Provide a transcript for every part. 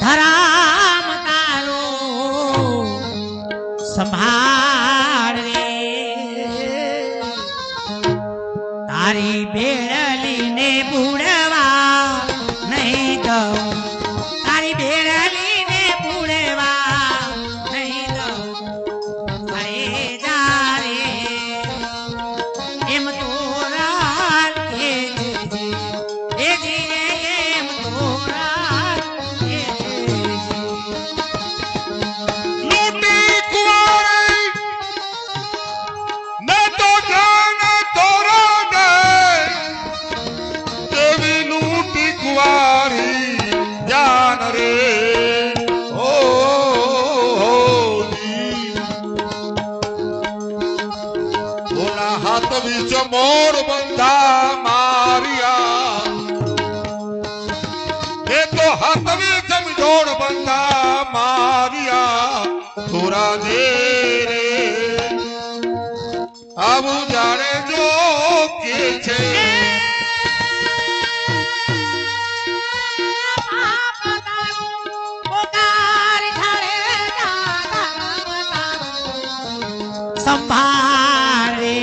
ધરામ તારો સંભાળ રે તારી બેડલીને બુડવા નહીં દઉં તારી બેડલીને બુડવા નહીં દઉં અરે જા રે એમ તો રાખે એ જીને એમ તો રાખે લૂટી કુંવારી ને તો જાન તોરા દે દેવી લૂટી કુંવારી જાન રે ઓ ઓલા હાથ બીચ મોર બંધા મારિયા એ તો હાથ બીચ જોડ બંધા મારિયા થોરા દે રે આવું જાણે જો કે છે સંભાળ રે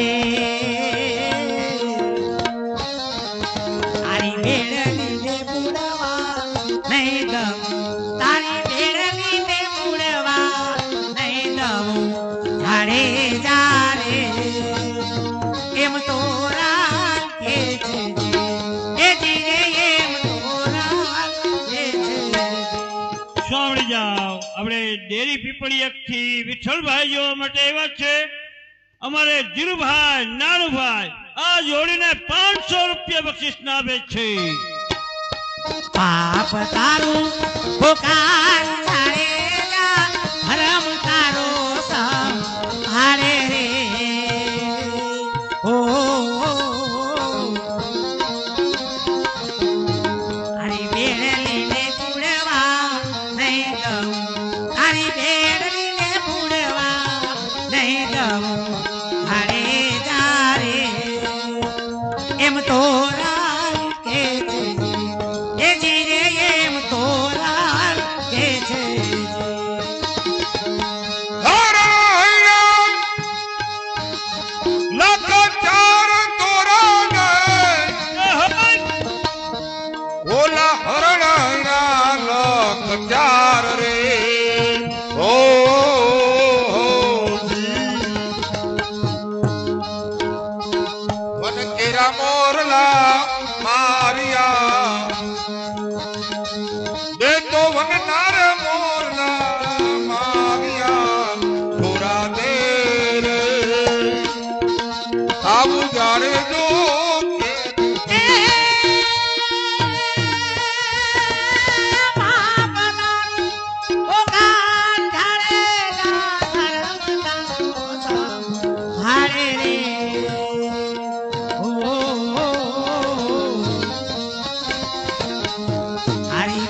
તારી બેડલીને બુડવા નહીં દઉં તારી બેડલીને બુડવા નહીં દઉં ઝાડે જા રે એમ તો રાખે છે એ જીરે એમ તો રાખે છે સાંભળી જાઓ આપણે ડેરી પીપળિયક થી વિઠ્ઠલભાઈ જોવા માટે આવ્યા છે અમારે ધીરુભાઈ નાનુભાઈ આ જોડીને 500 રૂપિયા બક્ષિસ ના આપે છે પાપ તારું પોકાર તારે ધર્મ તારો સંભાળે રે ઓ તારી બેડલીને બુડવા નહીં દઉં તારી બેડલીને બુડવા નહીં દઉં અરે જા રે એમ તો રાખે છે એ જીરે એમ તો રાખે છે ઓલા હરણ લખ ચાર રે ઓ વન કેરા મોરલા મારિયા દે તો વન નાર મોરલા મારિયા થોરા દે રે આવું જાણે જો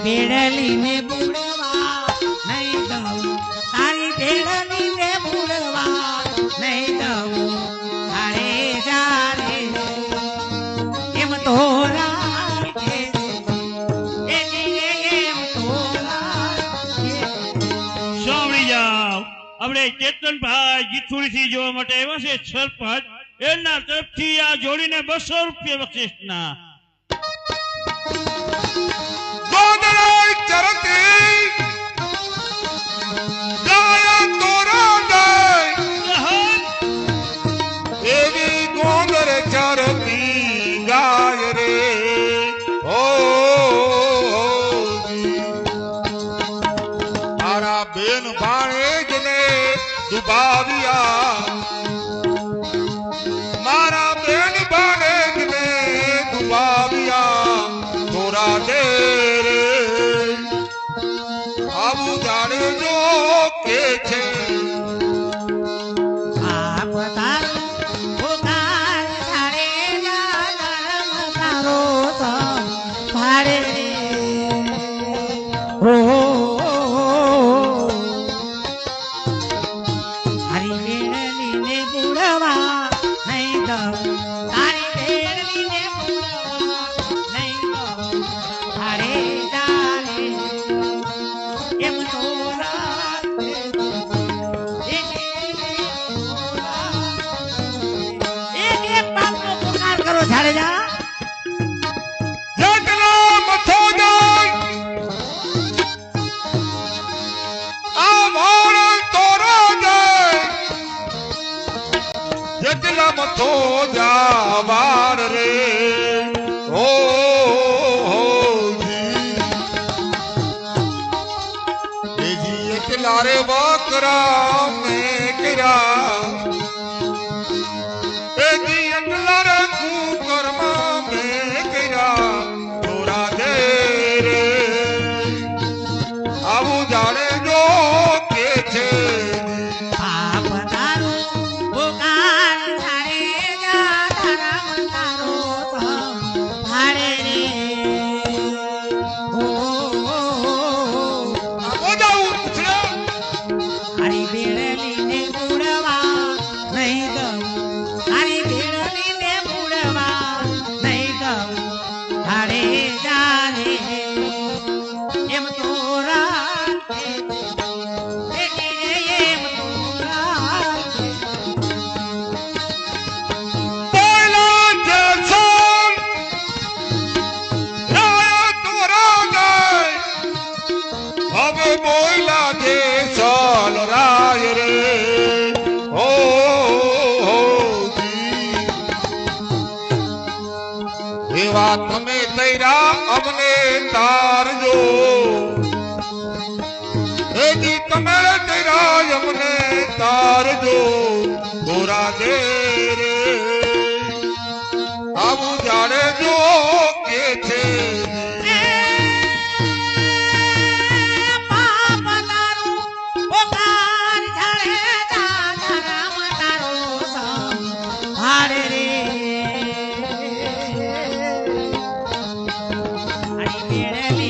બેડલીને બુડવા નહીં દઉં તારી બેડલીને બુડવા નહીં દઉં અરે જા રે એમ તો રાખે એ જીરે એમ તો રાખે સાંભળી જાઓ આપણે ચેતનભાઈ જીથુડી થી જોવા માટે આવ્યા છે સરપંચ એના તરફથી આ જોડીને 200 રૂપિયા બક્ષિસ ના ગોદડાઈ ચરતી ગાય તોરા ગાય એવી ગોંદર ચરતી ગાય રે ઓ મારા બેન ભાણેજને દુભાવ્યા મારા બેન ભાણેજને દુભાવ્યા થોરા દે આવું જાણે જો કે છે પાપ તારું પોકાર તારે ધર્મ તારો સંભાળે રે ઓ હરી બેડલીને બુડવા નહીં દઉં તારી બેડલીને બુડવા નહીં દઉં અરે જા રે મથો જાવાર રે ઓ જી એકલા રે વકરા મેં કર્યા જી એકલા રે કુકર્મા મેં કર્યા થોડા દે રે આવું જાણે જો કે છે પાપ તારું પુકાર ધારે જા ધર્મ તારો ભારે રે ઓ આવો જાવું છે હરી બેડલીને બુડવા નહીં દઉં હરી બેડલીને બુડવા નહીં દઉં ધારે જા રે એમ તો રાખે એમ તો રાખે બોલા જે સોન રાય તોરા ગાય હવે બોલા જે સોન રાય રે ઓ જી એવા તમે તૈરા અમને તારજો એ જી તમે તૈરા અમને તારજો ગોરા દે રે આવું જાણે જો કે છે પાપ તારું પુકાર ધારે જા ધર્મ તારો ભારે રે હરી બેડલી